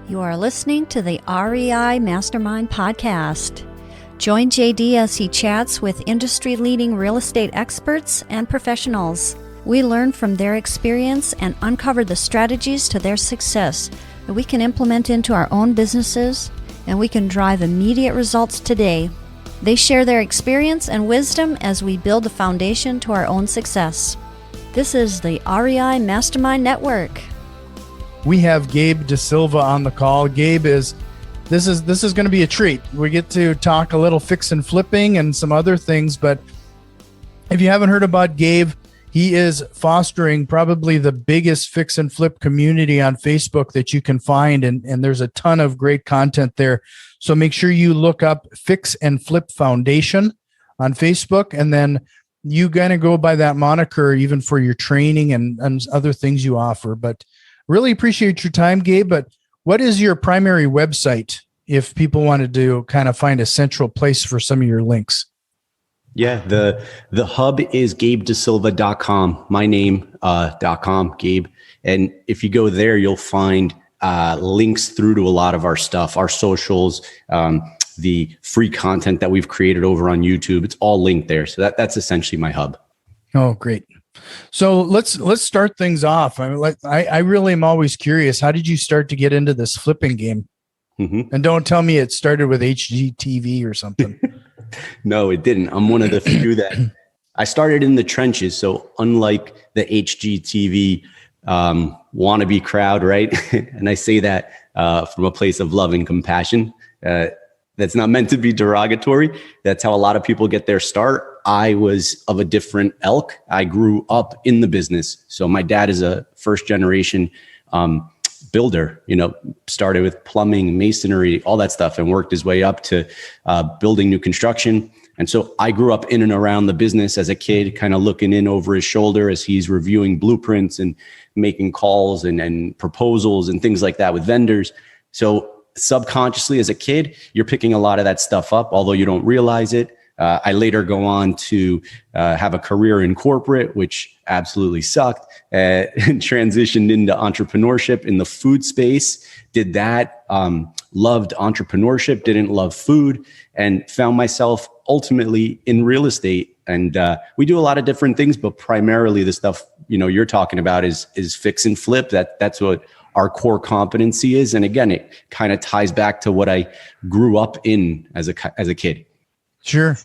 You are listening to the REI Mastermind podcast. Join JD as he chats with industry-leading real estate experts and professionals. We learn from their experience and uncover the strategies to their success that we can implement into our own businesses, and we can drive immediate results today. They share their experience and wisdom as we build a foundation to our own success. This is the REI Mastermind Network. We have Gabe DaSilva on the call. Gabe this is going to be a treat. We get to talk a little fix and flipping and some other things, but if you haven't heard about Gabe, he is fostering probably the biggest fix and flip community on Facebook that you can find, and there's a ton of great content there. So make sure you look up Fix and Flip Foundation on Facebook, and then you kind of go by that moniker even for your training and other things you offer. But really appreciate your time, Gabe. But what is your primary website if people wanted to kind of find a central place for some of your links? Yeah, the hub is GabeDaSilva.com, my name, .com, Gabe. And if you go there, you'll find links through to a lot of our stuff, our socials, the free content that we've created over on YouTube. It's all linked there. So that's essentially my hub. Oh, great. So let's start things off. I really am always curious. How did you start to get into this flipping game? Mm-hmm. And don't tell me it started with HGTV or something. No, it didn't. I'm one of the few that I started in the trenches. So unlike the HGTV wannabe crowd, right? And I say that from a place of love and compassion. That's not meant to be derogatory. That's how a lot of people get their start. I was of a different ilk. I grew up in the business. So my dad is a first generation builder, started with plumbing, masonry, all that stuff, and worked his way up to building new construction. And so I grew up in and around the business as a kid, kind of looking in over his shoulder as he's reviewing blueprints and making calls and proposals and things like that with vendors. So subconsciously as a kid, you're picking a lot of that stuff up, although you don't realize it. I later go on to have a career in corporate, which absolutely sucked, and transitioned into entrepreneurship in the food space. Did that, loved entrepreneurship, didn't love food, and found myself ultimately in real estate. And we do a lot of different things, but primarily the stuff you're talking about is fix and flip. That's what our core competency is. And again, it kind of ties back to what I grew up in as a kid. Sure.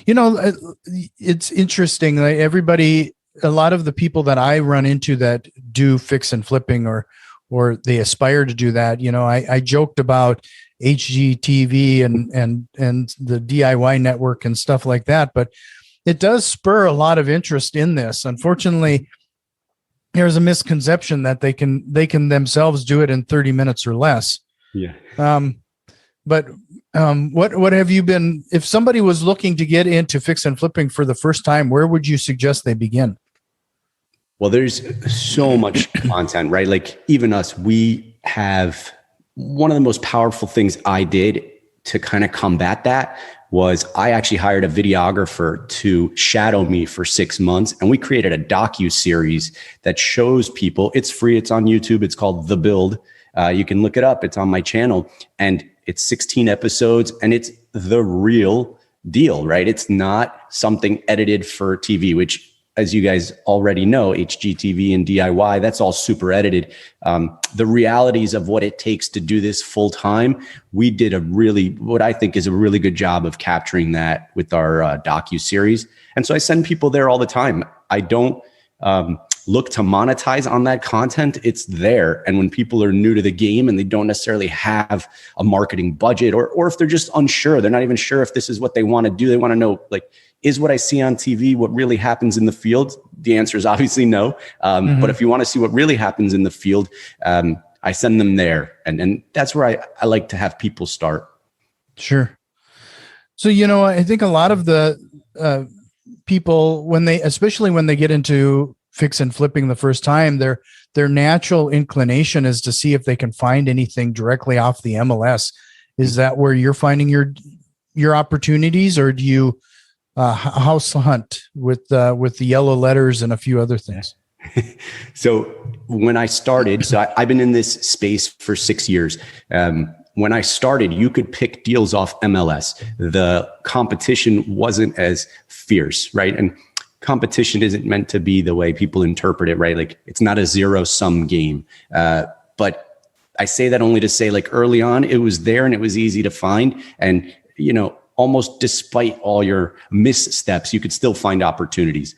It's interesting. Like a lot of the people that I run into that do fix and flipping or they aspire to do that, I joked about HGTV and the DIY network and stuff like that, but it does spur a lot of interest in this. Unfortunately, there's a misconception that they can themselves do it in 30 minutes or less. Yeah. But what have you been, if somebody was looking to get into fix and flipping for the first time, where would you suggest they begin? Well, there's so much content, right? Like even us, we have one of the most powerful things I did to kind of combat that was I actually hired a videographer to shadow me for 6 months. And we created a docu-series that shows people, it's free, it's on YouTube, it's called The Build. You can look it up, it's on my channel. And it's 16 episodes and it's the real deal, right? It's not something edited for TV, which as you guys already know, HGTV and DIY, that's all super edited. The realities of what it takes to do this full time, we did what I think is a really good job of capturing that with our docu-series. And so I send people there all the time. I don't look to monetize on that content. It's there. And when people are new to the game and they don't necessarily have a marketing budget, or if they're just unsure, they're not even sure if this is what they want to do. They want to know, like, is what I see on TV what really happens in the field? The answer is obviously no. But if you want to see what really happens in the field, I send them there. And that's where I like to have people start. Sure. So, I think a lot of the people, especially when they get into fix and flipping the first time, their natural inclination is to see if they can find anything directly off the MLS. Is that where you're finding your opportunities, or do you house hunt with the yellow letters and a few other things? So when I started, I've been in this space for 6 years. When I started, you could pick deals off MLS. The competition wasn't as fierce, right? And competition isn't meant to be the way people interpret it, right? Like it's not a zero-sum game. But I say that only to say, like, early on, it was there and it was easy to find. And, almost despite all your missteps, you could still find opportunities.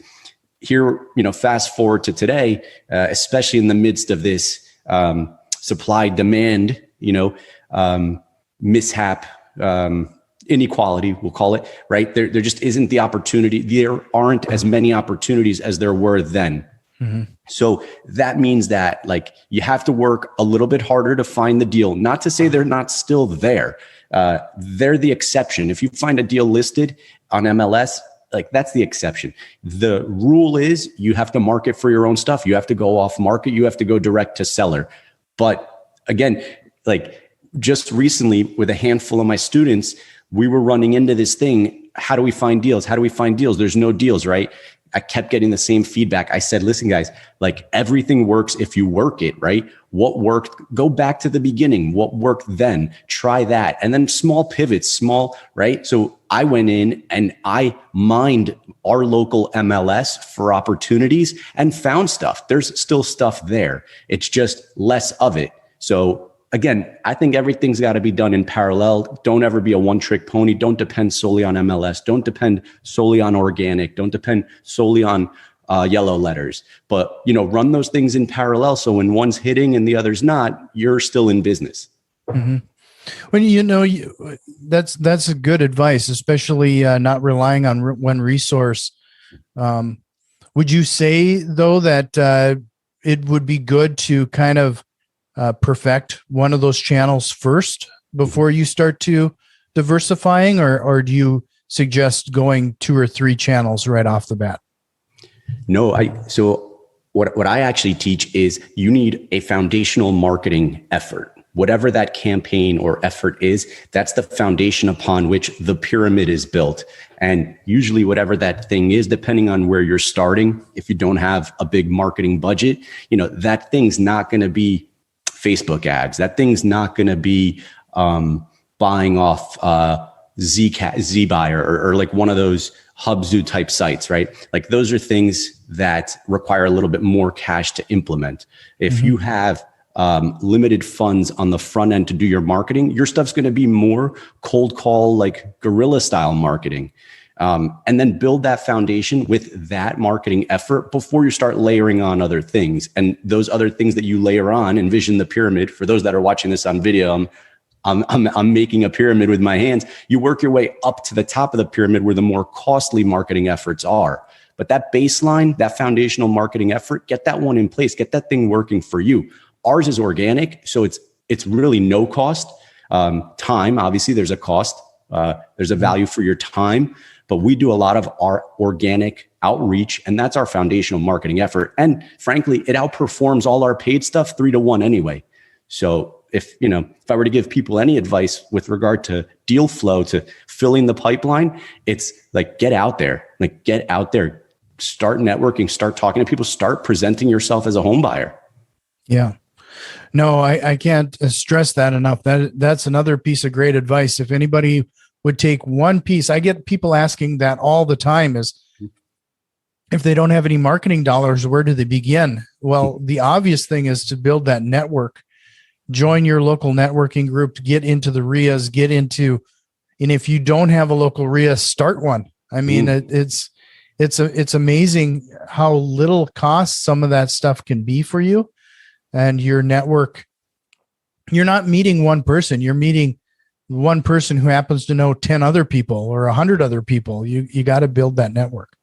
Here, fast forward to today, especially in the midst of this supply demand, mishap, inequality, we'll call it, right? There just isn't the opportunity. There aren't as many opportunities as there were then. Mm-hmm. So that means that, like, you have to work a little bit harder to find the deal. Not to say they're not still there. They're the exception. If you find a deal listed on MLS, like, that's the exception. The rule is you have to market for your own stuff. You have to go off market. You have to go direct to seller. But again, like, just recently with a handful of my students, we were running into this thing. How do we find deals? How do we find deals? There's no deals, right? I kept getting the same feedback. I said, listen, guys, like, everything works if you work it, right? What worked? Go back to the beginning. What worked then? Try that. And then small pivots, right? So I went in and I mined our local MLS for opportunities and found stuff. There's still stuff there. It's just less of it. So again, I think everything's got to be done in parallel. Don't ever be a one-trick pony. Don't depend solely on MLS. Don't depend solely on organic. Don't depend solely on yellow letters. But, run those things in parallel. So when one's hitting and the other's not, you're still in business. Mm-hmm. When that's a good advice, especially not relying on one resource. Would you say, though, that it would be good to kind of perfect one of those channels first before you start to diversifying, or do you suggest going 2 or 3 channels right off the bat? No, so what I actually teach is you need a foundational marketing effort. Whatever that campaign or effort is, that's the foundation upon which the pyramid is built. And usually whatever that thing is, depending on where you're starting, if you don't have a big marketing budget, that thing's not going to be Facebook ads. That thing's not going to be buying off Zbuyer or like one of those Hubzu type sites, right? Like, those are things that require a little bit more cash to implement. If you have limited funds on the front end to do your marketing, your stuff's going to be more cold call, like guerrilla style marketing. And then build that foundation with that marketing effort before you start layering on other things. And those other things that you layer on, envision the pyramid. For those that are watching this on video, I'm making a pyramid with my hands. You work your way up to the top of the pyramid where the more costly marketing efforts are. But that baseline, that foundational marketing effort, get that one in place, get that thing working for you. Ours is organic, so it's really no cost. Time, obviously, there's a cost. There's a value for your time. But we do a lot of our organic outreach, and that's our foundational marketing effort. And frankly, it outperforms all our paid stuff 3-1 anyway. So if I were to give people any advice with regard to deal flow, to filling the pipeline, it's like, get out there, start networking, start talking to people, start presenting yourself as a home buyer. Yeah. No, I can't stress that enough. That's another piece of great advice. If anybody would take one piece, I get people asking that all the time, is if they don't have any marketing dollars, where do they begin? Well, the obvious thing is to build that network, join your local networking group, get into the RIAs, and if you don't have a local RIA, start one. I mean, it's amazing how little cost some of that stuff can be for you. And your network, you're not meeting one person, you're meeting one person who happens to know 10 other people or 100 other people. You got to build that network.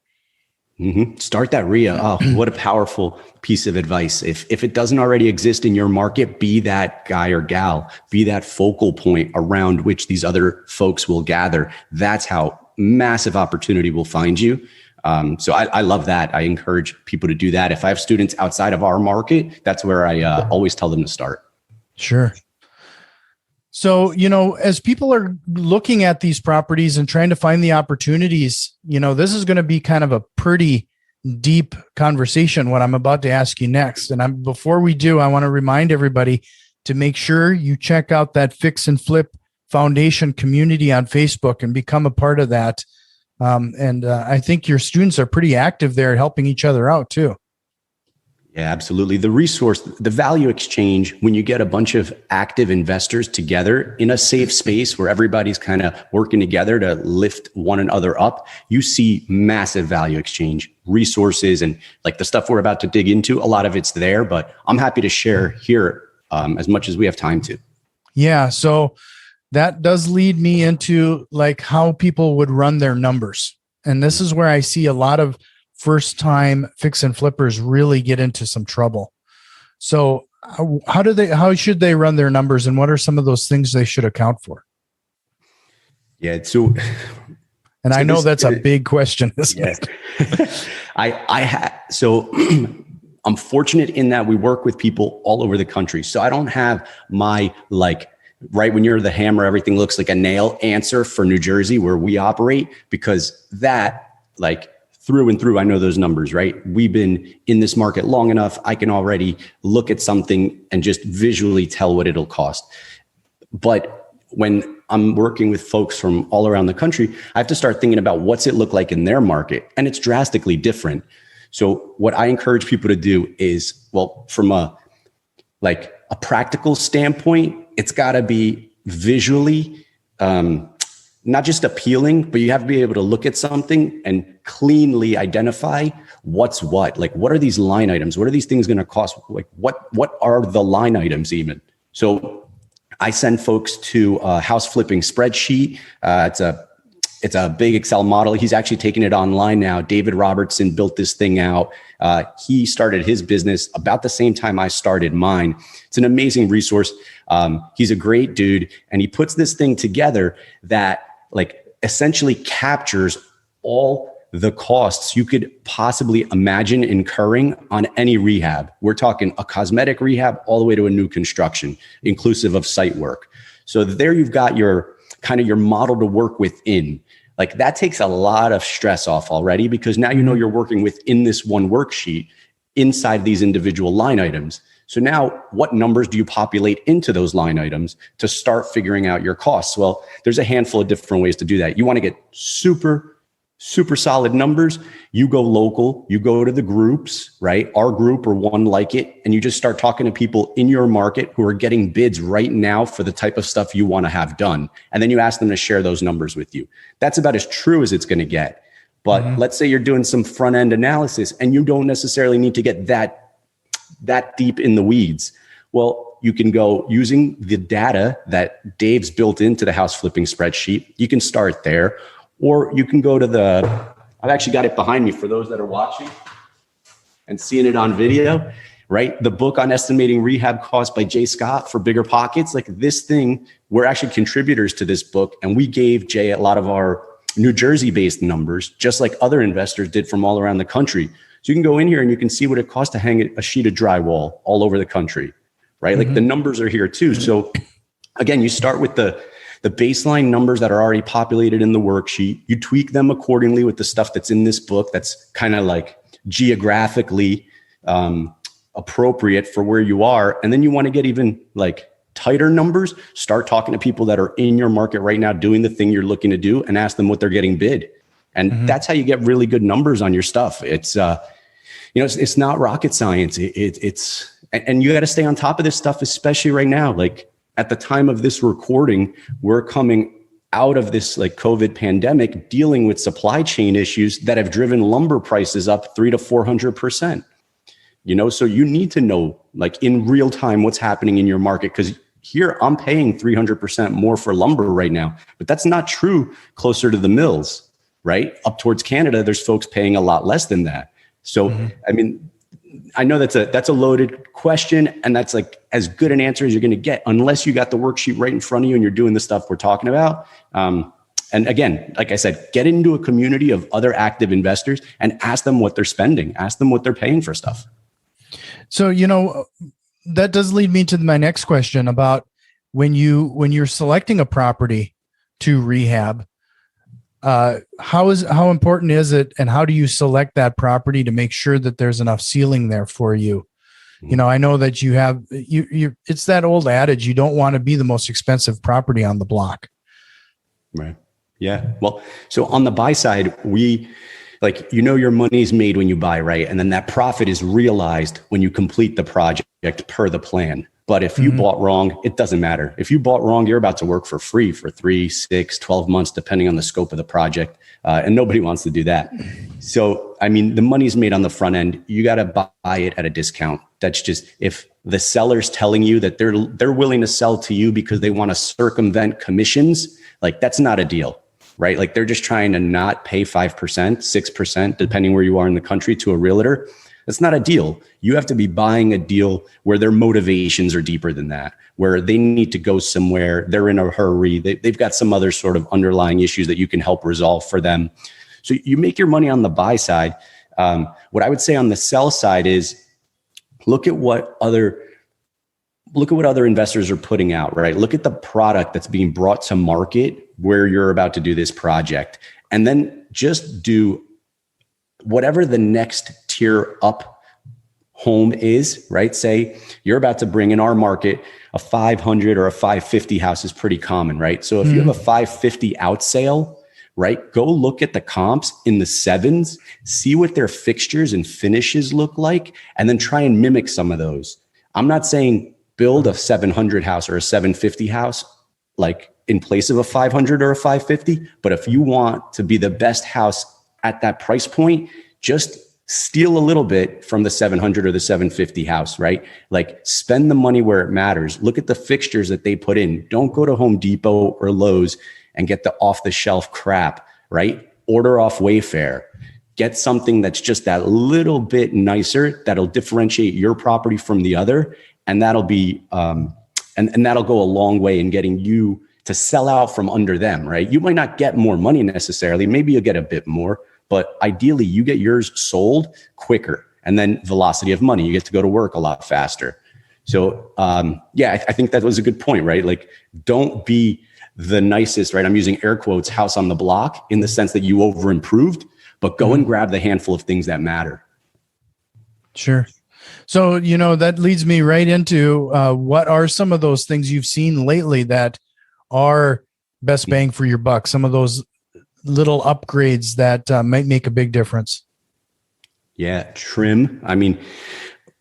Mm-hmm. Start that RIA. Oh, what a powerful piece of advice. If it doesn't already exist in your market, be that guy or gal, be that focal point around which these other folks will gather. That's how massive opportunity will find you. So I love that. I encourage people to do that. If I have students outside of our market, that's where I always tell them to start. Sure. So, as people are looking at these properties and trying to find the opportunities, this is going to be kind of a pretty deep conversation, what I'm about to ask you next. And before we do, I want to remind everybody to make sure you check out that Fix and Flip Foundation community on Facebook and become a part of that. I think your students are pretty active there, helping each other out too. Yeah, absolutely. The resource, the value exchange, when you get a bunch of active investors together in a safe space where everybody's kind of working together to lift one another up, you see massive value exchange, resources, and like the stuff we're about to dig into. A lot of it's there, but I'm happy to share here as much as we have time to. Yeah. So that does lead me into like how people would run their numbers. And this is where I see a lot of first time fix and flippers really get into some trouble. So how should they run their numbers, and what are some of those things they should account for? Yeah. I know that's a big question, isn't it? So I'm fortunate in that we work with people all over the country. So I don't have my right when you're the hammer, everything looks like a nail answer for New Jersey where we operate, because that through and through, I know those numbers, right? We've been in this market long enough. I can already look at something and just visually tell what it'll cost. But when I'm working with folks from all around the country, I have to start thinking about what's it look like in their market. And it's drastically different. So what I encourage people to do is, well, from a practical standpoint, it's got to be visually, not just appealing, but you have to be able to look at something and cleanly identify what's what. Like, what are these line items? What are these things going to cost? Like, what are the line items even? So I send folks to a house flipping spreadsheet. It's a big Excel model. He's actually taking it online now. David Robertson built this thing out. He started his business about the same time I started mine. It's an amazing resource. He's a great dude, and he puts this thing together that essentially captures all the costs you could possibly imagine incurring on any rehab. We're talking a cosmetic rehab all the way to a new construction, inclusive of site work. So there you've got your model to work within. That takes a lot of stress off already, because now you know you're working within this one worksheet inside these individual line items. So now what numbers do you populate into those line items to start figuring out your costs? Well, there's a handful of different ways to do that. You want to get super solid numbers. You go local, you go to the groups, right? Our group or one like it, and you just start talking to people in your market who are getting bids right now for the type of stuff you want to have done. And then you ask them to share those numbers with you. That's about as true as it's going to get. But let's say you're doing some front end analysis and you don't necessarily need to get that deep in the weeds. Well, you can go using the data that Dave's built into the house flipping spreadsheet. You can start there, or you can go to I've actually got it behind me for those that are watching and seeing it on video, right? The book on estimating rehab costs by Jay Scott for Bigger Pockets. This thing, we're actually contributors to this book, and we gave Jay a lot of our New Jersey based numbers, just like other investors did from all around the country. So you can go in here and you can see what it costs to hang a sheet of drywall all over the country, right? The numbers are here too. So again, you start with the baseline numbers that are already populated in the worksheet. You tweak them accordingly with the stuff that's in this book that's kind of geographically appropriate for where you are. And then you want to get even tighter numbers. Start talking to people that are in your market right now doing the thing you're looking to do, and ask them what they're getting bid. And that's how you get really good numbers on your stuff. It's it's not rocket science. And you got to stay on top of this stuff, especially right now. At the time of this recording, we're coming out of this COVID pandemic, dealing with supply chain issues that have driven lumber prices up 300 to 400%. So you need to know in real time what's happening in your market, because here I'm paying 300% more for lumber right now, but that's not true closer to the mills, right? Up towards Canada, there's folks paying a lot less than that. So, I mean, I know that's a loaded question, and that's as good an answer as you're going to get, unless you got the worksheet right in front of you and you're doing the stuff we're talking about. And again, like I said, get into a community of other active investors and ask them what they're spending, ask them what they're paying for stuff. So, that does lead me to my next question about when you're selecting a property to rehab, how important is it, and how do you select that property to make sure that there's enough ceiling there for you? You know, I know that you have it's that old adage, you don't want to be the most expensive property on the block. Right. Yeah. Well, so on the buy side, your money's made when you buy, right? And then that profit is realized when you complete the project per the plan. But if you bought wrong, it doesn't matter. If you bought wrong, you're about to work for free for 3, 6, 12 months, depending on the scope of the project. And nobody wants to do that. So, I mean, the money's made on the front end. You got to buy it at a discount. That's just, if the seller's telling you that they're willing to sell to you because they want to circumvent commissions, like that's not a deal, right? Like they're just trying to not pay 5%, 6%, depending where you are in the country, to a realtor. That's not a deal. You have to be buying a deal where their motivations are deeper than that, where they need to go somewhere, they're in a hurry, they've got some other sort of underlying issues that you can help resolve for them. So you make your money on the buy side. What I would say on the sell side is look at what other investors are putting out, right? Look at the product that's being brought to market where you're about to do this project, and then just do whatever the next tier up home is, right? Say you're about to bring in our market, a 500 or a 550 house is pretty common, right? So if you have a 550 out sale, right, go look at the comps in the 7s, see what their fixtures and finishes look like, and then try and mimic some of those. I'm not saying build a 700 house or a 750 house like in place of a 500 or a 550, but if you want to be the best house at that price point, just steal a little bit from the 700 or the 750 house, right? Like spend the money where it matters. Look at the fixtures that they put in. Don't go to Home Depot or Lowe's and get the off the shelf crap, right? Order off Wayfair. Get something that's just that little bit nicer that'll differentiate your property from the other. And that'll be, and that'll go a long way in getting you to sell out from under them, right? You might not get more money necessarily. Maybe you'll get a bit more, but ideally you get yours sold quicker, and then velocity of money. You get to go to work a lot faster. So I think that was a good point, right? Like don't be the nicest, right? I'm using air quotes, house on the block in the sense that you over improved, but go and grab the handful of things that matter. Sure. So, that leads me right into what are some of those things you've seen lately that are best bang for your buck? Some of those little upgrades that might make a big difference. Yeah, trim. I mean,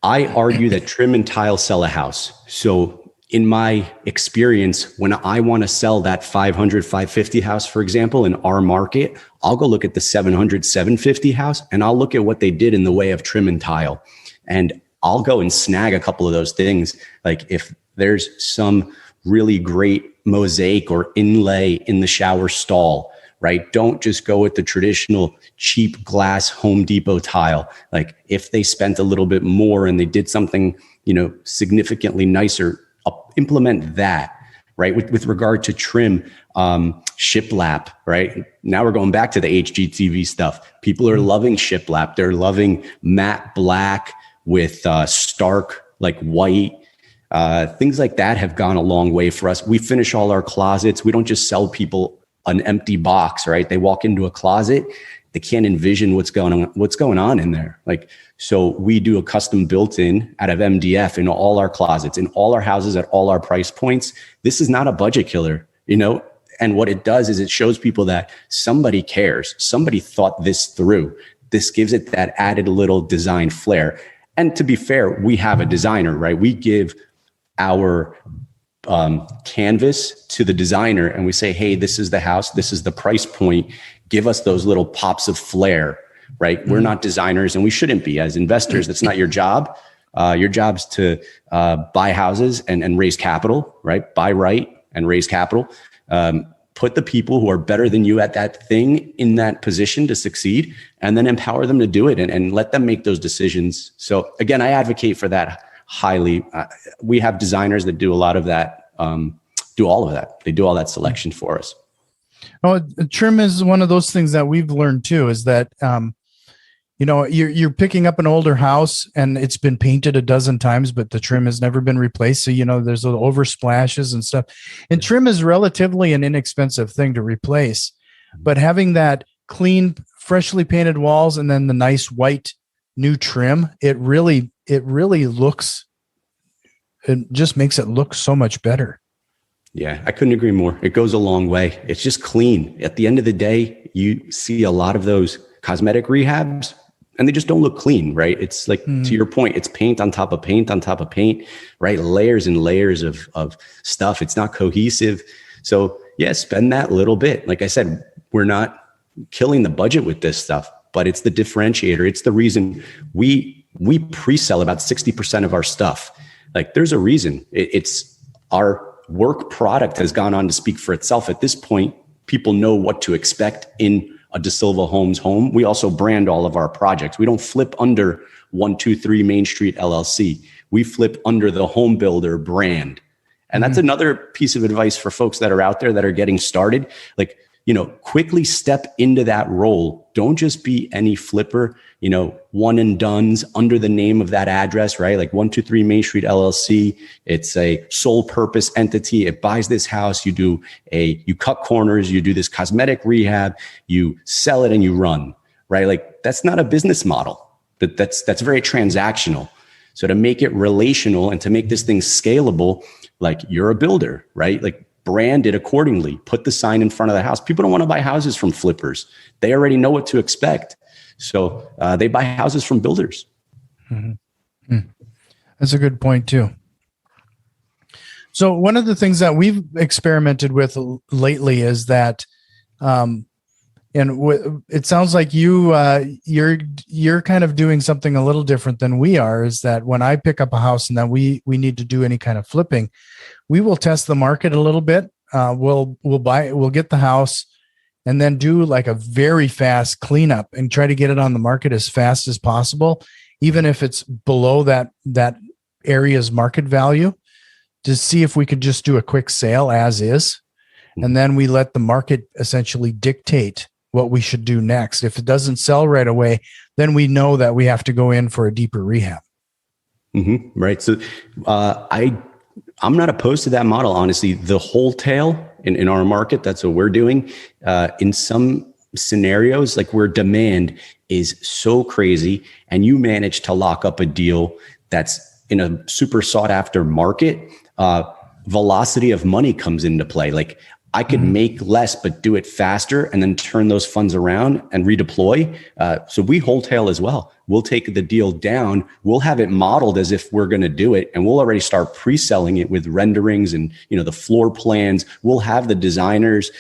I argue that trim and tile sell a house. So in my experience, when I want to sell that 500, 550 house, for example, in our market, I'll go look at the 700, 750 house, and I'll look at what they did in the way of trim and tile. And I'll go and snag a couple of those things. Like if there's some really great mosaic or inlay in the shower stall, right? Don't just go with the traditional cheap glass Home Depot tile. Like if they spent a little bit more and they did something, significantly nicer, implement that, right? With regard to trim, shiplap, right? Now we're going back to the HGTV stuff. People are loving shiplap. They're loving matte black with stark, like white. Things like that have gone a long way for us. We finish all our closets. We don't just sell people an empty box, right? They walk into a closet, they can't envision what's going on in there. Like, so we do a custom built-in out of MDF in all our closets, in all our houses at all our price points. This is not a budget killer, and what it does is it shows people that somebody cares. Somebody thought this through. This gives it that added little design flair. And to be fair, we have a designer, right? We give our canvas to the designer and we say, hey, this is the house, this is the price point, give us those little pops of flair, right? Mm-hmm. We're not designers and we shouldn't be. As investors, that's not your job. Your job's to buy houses and raise capital, right? Buy right and raise capital. Put the people who are better than you at that thing in that position to succeed, and then empower them to do it and let them make those decisions. So again, I advocate for that highly. We have designers that do a lot of that, do all of that. They do all that selection for us. Oh, trim is one of those things that we've learned too, is that, you're picking up an older house and it's been painted a dozen times, but the trim has never been replaced. So, there's little oversplashes and stuff, and trim is relatively an inexpensive thing to replace. but having that clean, freshly painted walls and then the nice white new trim, it really looks, it just makes it look so much better. Yeah, I couldn't agree more. It goes a long way. It's just clean. At the end of the day, you see a lot of those cosmetic rehabs and they just don't look clean, right? It's like, to your point, it's paint on top of paint on top of paint, right? Layers and layers of stuff. It's not cohesive. So yeah, spend that little bit. Like I said, we're not killing the budget with this stuff, but it's the differentiator. It's the reason we pre-sell about 60% of our stuff. Like there's a reason. It's our work product has gone on to speak for itself. At this point, people know what to expect in a DaSilva Homes home. We also brand all of our projects. We don't flip under 123 Main Street LLC. We flip under the home builder brand. And that's another piece of advice for folks that are out there that are getting started. Like, quickly step into that role. Don't just be any flipper, one and dones under the name of that address, right? Like 123 Main Street LLC. It's a sole purpose entity. It buys this house. You cut corners, you do this cosmetic rehab, you sell it and you run, right? Like that's not a business model. That's very transactional. So to make it relational and to make this thing scalable, like you're a builder, right? Like brand it accordingly. Put the sign in front of the house. People don't want to buy houses from flippers. They already know what to expect. So they buy houses from builders. Mm-hmm. That's a good point too. So one of the things that we've experimented with lately is that, it sounds like you're kind of doing something a little different than we are, is that when I pick up a house and that we need to do any kind of flipping, we will test the market a little bit. We'll get the house and then do like a very fast cleanup and try to get it on the market as fast as possible, even if it's below that area's market value, to see if we could just do a quick sale as is. And then we let the market essentially dictate what we should do next. If it doesn't sell right away, then we know that we have to go in for a deeper rehab. Mm-hmm. Right. So I'm not opposed to that model. Honestly, the wholesale in our market, that's what we're doing. In some scenarios, like where demand is so crazy and you manage to lock up a deal that's in a super sought after market, velocity of money comes into play. Like I could make less, but do it faster and then turn those funds around and redeploy. So we wholesale as well. We'll take the deal down. We'll have it modeled as if we're going to do it. And we'll already start pre-selling it with renderings and, the floor plans. We'll have the designers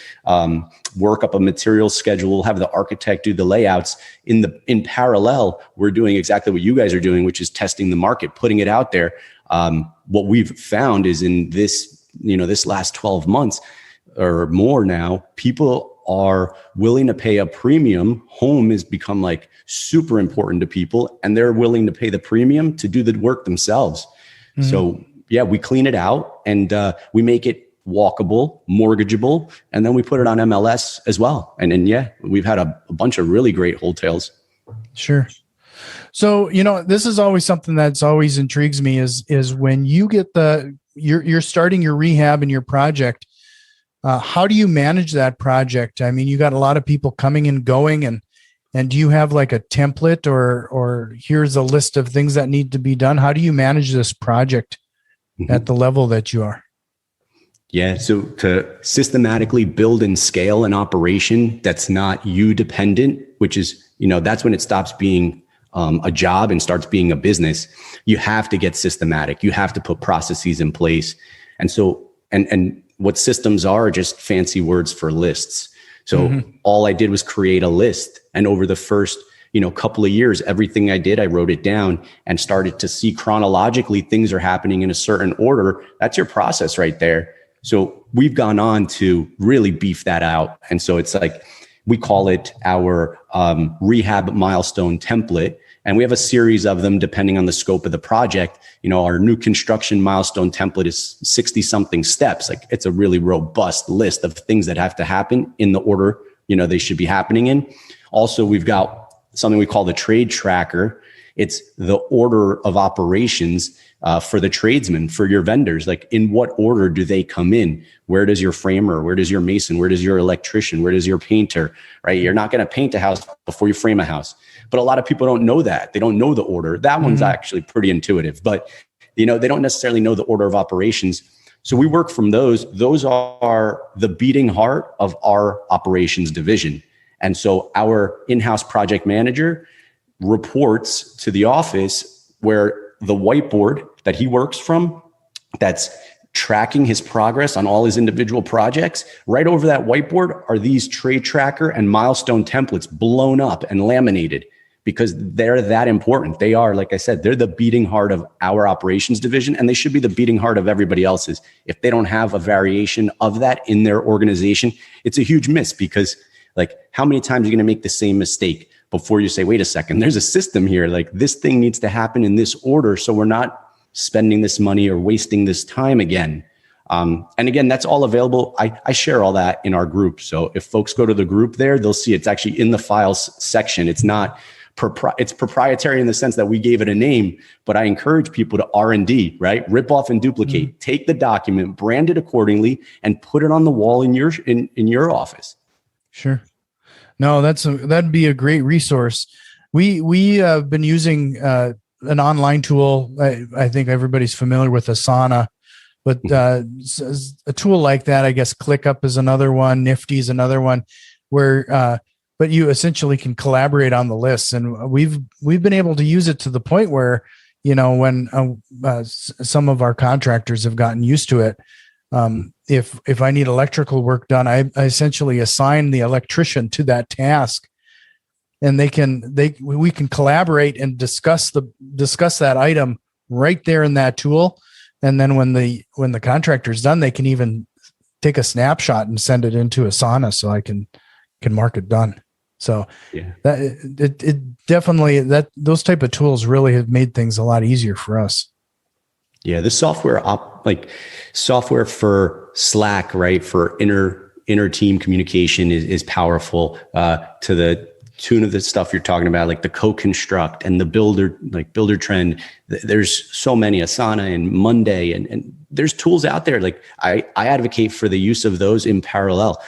work up a material schedule. We'll have the architect do the layouts. In parallel, we're doing exactly what you guys are doing, which is testing the market, putting it out there. What we've found is in this, this last 12 months, or more now, people are willing to pay a premium. Home has become like super important to people and they're willing to pay the premium to do the work themselves. Mm-hmm. So yeah, we clean it out and we make it walkable, mortgageable, and then we put it on MLS as well. And yeah, we've had a bunch of really great wholesales. Sure. So, this is always something that's always intrigues me is when you get you're starting your rehab and your project. How do you manage that project? I mean, you got a lot of people coming and going, and do you have like a template or here's a list of things that need to be done? How do you manage this project at the level that you are? Yeah. So to systematically build and scale an operation that's not you dependent, which is, that's when it stops being a job and starts being a business. You have to get systematic. You have to put processes in place. And so, and what systems are just fancy words for lists. So all I did was create a list. And over the first, couple of years, everything I did, I wrote it down and started to see chronologically things are happening in a certain order. That's your process right there. So we've gone on to really beef that out. And so it's like, we call it our rehab milestone template. And we have a series of them depending on the scope of the project. Our new construction milestone template is 60 something steps. Like it's a really robust list of things that have to happen in the order, they should be happening in. Also, we've got something we call the trade tracker. It's the order of operations for the tradesmen, for your vendors. Like, in what order do they come in? Where does your framer? Where does your mason? Where does your electrician? Where does your painter? Right? You're not going to paint a house before you frame a house. But a lot of people don't know that. They don't know the order. That one's actually pretty intuitive. But they don't necessarily know the order of operations. So we work from those. Those are the beating heart of our operations division. And so our in-house project manager reports to the office where the whiteboard that he works from, that's tracking his progress on all his individual projects, right over that whiteboard are these trade tracker and milestone templates blown up and laminated, because they're that important. They are, like I said, they're the beating heart of our operations division, and they should be the beating heart of everybody else's. If they don't have a variation of that in their organization, it's a huge miss, because like, how many times are you going to make the same mistake before you say, wait a second, there's a system here. Like, this thing needs to happen in this order, so we're not spending this money or wasting this time again. And again, that's all available. I share all that in our group. So if folks go to the group there, they'll see it's actually in the files section. It's not it's proprietary in the sense that we gave it a name, but I encourage people to R&D, right? Rip off and duplicate. Take the document, brand it accordingly, and put it on the wall in your office. Sure. No, that'd be a great resource. We have been using an online tool. I think everybody's familiar with Asana, but a tool like that, I guess ClickUp is another one. Nifty is another one, where but you essentially can collaborate on the lists. And we've been able to use it to the point where, when some of our contractors have gotten used to it, if I need electrical work done, I essentially assign the electrician to that task, and we can collaborate and discuss that item right there in that tool. And then when the contractor's done, they can even take a snapshot and send it into Asana so I can mark it done. So yeah, that it definitely, those type of tools really have made things a lot easier for us. Yeah, the software software for Slack, right, for inner team communication is powerful, to the tune of the stuff you're talking about, like the co-construct and the builder trend. There's so many, Asana and Monday, and there's tools out there. Like I advocate for the use of those in parallel.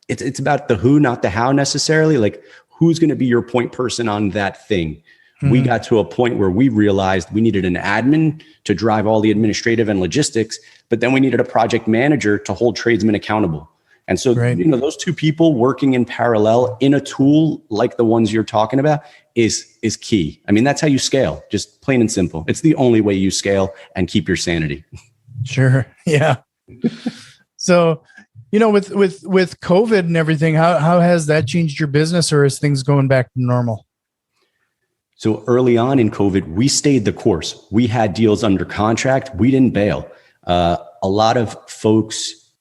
It's about the who, not the how necessarily. Like, who's going to be your point person on that thing? Mm-hmm. We got to a point where we realized we needed an admin to drive all the administrative and logistics, but then we needed a project manager to hold tradesmen accountable. And so, right, those two people working in parallel in a tool like the ones you're talking about is key. I mean, that's how you scale, just plain and simple. It's the only way you scale and keep your sanity. Sure. Yeah. So, with COVID and everything, how has that changed your business, or is things going back to normal? So early on in COVID, we stayed the course. We had deals under contract. We didn't bail. A lot of folks,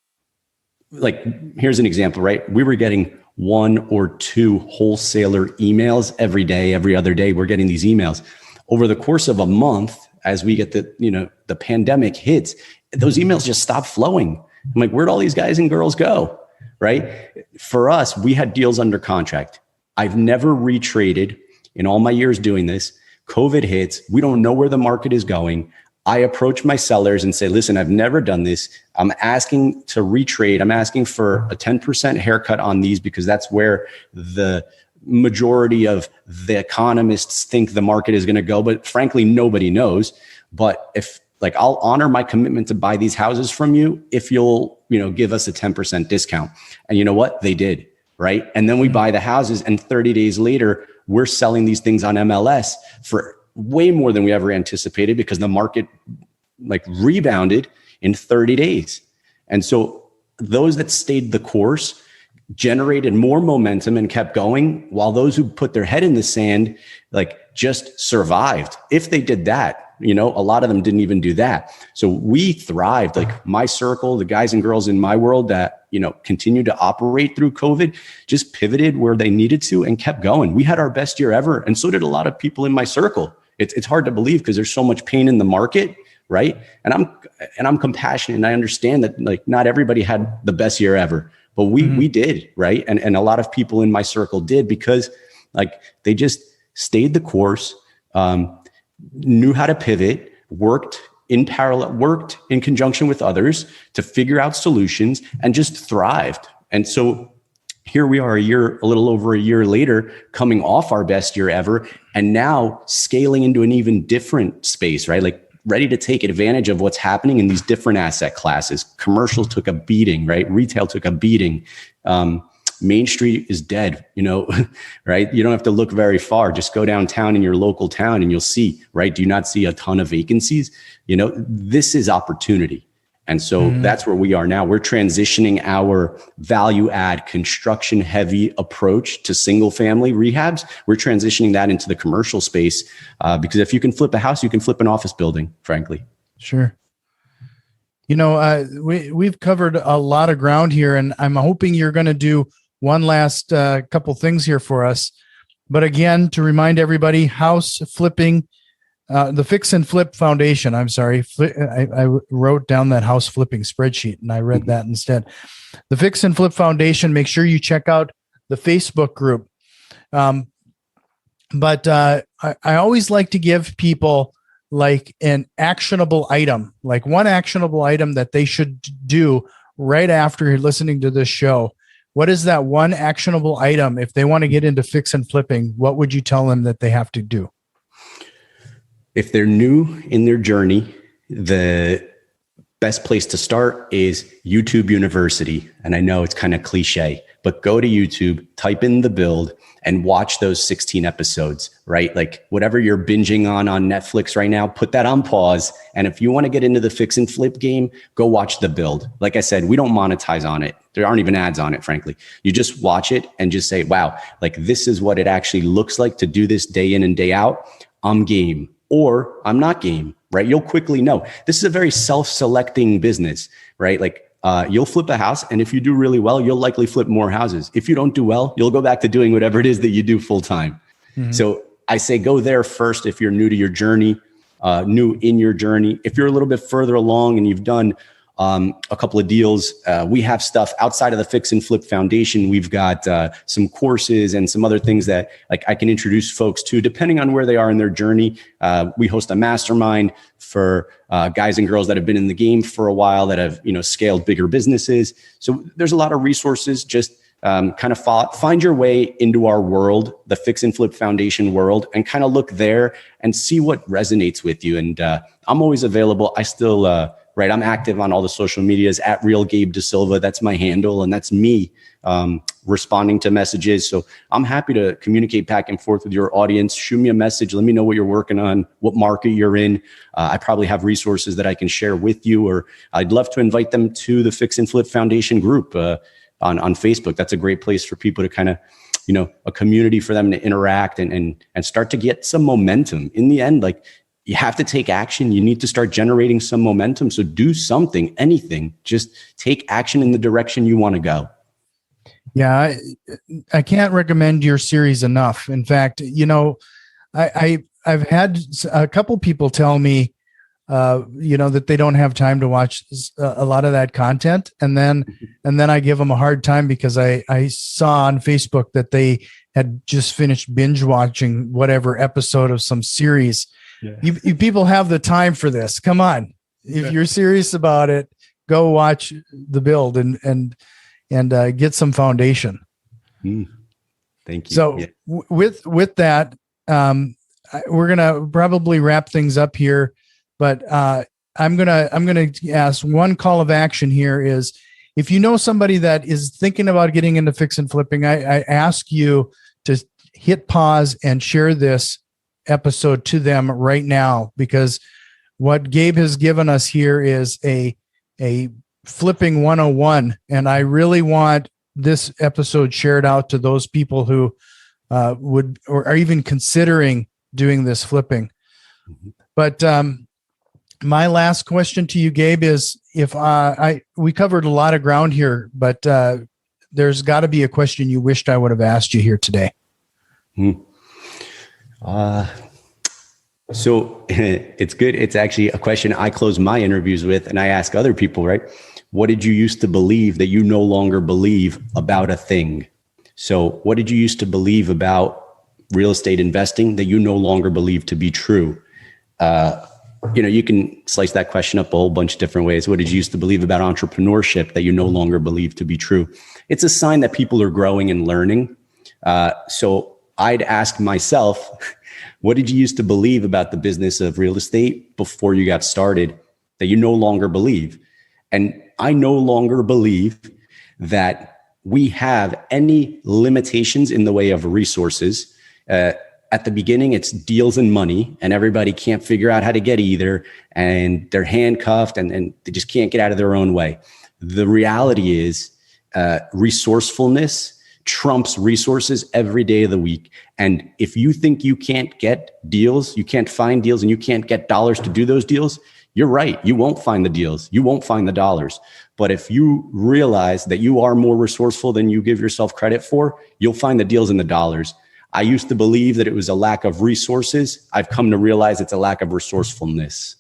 like, here's an example, right? We were getting 1 or 2 wholesaler emails every day, every other day. We're getting these emails over the course of a month. As we get the pandemic hits, those emails just stop flowing. I'm like, where'd all these guys and girls go? Right? For us, we had deals under contract. I've never retraded in all my years doing this. COVID hits. We don't know where the market is going. I approach my sellers and say, listen, I've never done this. I'm asking to retrade. I'm asking for a 10% haircut on these, because that's where the majority of the economists think the market is going to go. But frankly, nobody knows. But if, I'll honor my commitment to buy these houses from you if you'll, give us a 10% discount. And you know what? They did, right? And then we buy the houses, and 30 days later, we're selling these things on MLS for way more than we ever anticipated, because the market rebounded in 30 days. And so those that stayed the course generated more momentum and kept going, while those who put their head in the sand, just survived. If they did that, a lot of them didn't even do that. So we thrived. My circle, the guys and girls in my world that, continued to operate through COVID, just pivoted where they needed to and kept going. We had our best year ever. And so did a lot of people in my circle. It's hard to believe, because there's so much pain in the market, right? And I'm compassionate, and I understand that not everybody had the best year ever, but we did, right? And a lot of people in my circle did, because they just stayed the course, knew how to pivot, worked in parallel, worked in conjunction with others to figure out solutions, and just thrived. And so here we are a little over a year later, coming off our best year ever, and now scaling into an even different space, right? Like ready to take advantage of what's happening in these different asset classes. Commercial took a beating, right? Retail took a beating. Main Street is dead, right? You don't have to look very far. Just go downtown in your local town and you'll see, right? Do you not see a ton of vacancies? This is opportunity. And so that's where we are now. We're transitioning our value add construction heavy approach to single family rehabs. We're transitioning that into the commercial space because if you can flip a house, you can flip an office building, frankly. Sure. We've covered a lot of ground here, and I'm hoping you're going to do one last couple things here for us. But again, to remind everybody, house flipping, the Fix and Flip Foundation. I'm sorry. I wrote down that house flipping spreadsheet and I read that instead. The Fix and Flip Foundation, make sure you check out the Facebook group. But I always like to give people like an actionable item, like one actionable item that they should do right after listening to this show. What is that one actionable item? If they want to get into fix and flipping, what would you tell them that they have to do? If they're new in their journey, the best place to start is YouTube University. And I know it's kind of cliche, but go to YouTube, type in The Build, and watch those 16 episodes, right? Like whatever you're binging on Netflix right now, put that on pause. And if you want to get into the fix and flip game, go watch The Build. Like I said, we don't monetize on it. There aren't even ads on it, frankly. You just watch it and just say, wow, like this is what it actually looks like to do this day in and day out. I'm game. Or I'm not game, right? You'll quickly know. This is a very self-selecting business, right? Like you'll flip a house, and if you do really well, you'll likely flip more houses. If you don't do well, you'll go back to doing whatever it is that you do full time. Mm-hmm. So I say go there first if you're new to your journey, new in your journey. If you're a little bit further along and you've done a couple of deals, we have stuff outside of the Fix and Flip Foundation. We've got some courses and some other things that like I can introduce folks to depending on where they are in their journey. We host a mastermind for guys and girls that have been in the game for a while, that have scaled bigger businesses. So there's a lot of resources. Just kind of find your way into our world, the Fix and Flip Foundation world, and kind of look there and see what resonates with you. And I'm always available. I still right, I'm active on all the social medias at Real Gabe DaSilva. That's my handle, and that's me responding to messages. So I'm happy to communicate back and forth with your audience. Shoot me a message. Let me know what you're working on, what market you're in. I probably have resources that I can share with you, or I'd love to invite them to the Fix and Flip Foundation group on Facebook. That's a great place for people to kind of, a community for them to interact and start to get some momentum. In the end, like, you have to take action. You need to start generating some momentum. So do something, anything, just take action in the direction you want to go. Yeah, I can't recommend your series enough. In fact, I've had a couple people tell me, that they don't have time to watch a lot of that content. And then I give them a hard time because I saw on Facebook that they had just finished binge watching whatever episode of some series. Yeah. You people have the time for this. Come on. If you're serious about it, go watch The Build and get some foundation. Thank you. So with that, we're going to probably wrap things up here, but I'm going to ask one call of action here is if you know somebody that is thinking about getting into fix and flipping, I ask you to hit pause and share this episode to them right now, because what Gabe has given us here is a flipping 101. And I really want this episode shared out to those people who would or are even considering doing this flipping. But my last question to you, Gabe, is if we covered a lot of ground here, but there's got to be a question you wished I would have asked you here today. So it's good. It's actually a question I close my interviews with, and I ask other people, right? What did you used to believe that you no longer believe about a thing? So what did you used to believe about real estate investing that you no longer believe to be true? You can slice that question up a whole bunch of different ways. What did you used to believe about entrepreneurship that you no longer believe to be true? It's a sign that people are growing and learning. So I'd ask myself, what did you used to believe about the business of real estate before you got started that you no longer believe? And I no longer believe that we have any limitations in the way of resources. At the beginning, it's deals and money, and everybody can't figure out how to get either, and they're handcuffed and they just can't get out of their own way. The reality is resourcefulness trumps resources every day of the week. And if you think you can't get deals, you can't find deals, and you can't get dollars to do those deals, you're right. You won't find the deals. You won't find the dollars. But if you realize that you are more resourceful than you give yourself credit for, you'll find the deals and the dollars. I used to believe that it was a lack of resources. I've come to realize it's a lack of resourcefulness.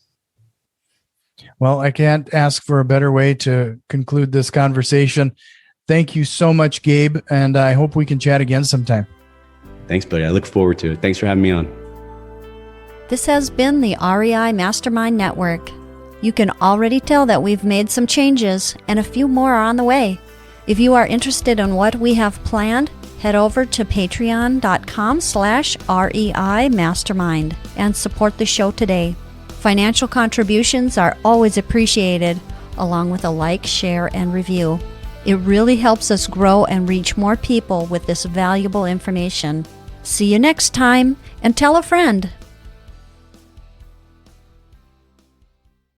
Well, I can't ask for a better way to conclude this conversation. Thank you so much, Gabe, and I hope we can chat again sometime. Thanks, buddy. I look forward to it. Thanks for having me on. This has been the REI Mastermind Network. You can already tell that we've made some changes, and a few more are on the way. If you are interested in what we have planned, head over to patreon.com/REI Mastermind and support the show today. Financial contributions are always appreciated, along with a like, share, and review. It really helps us grow and reach more people with this valuable information. See you next time, and tell a friend.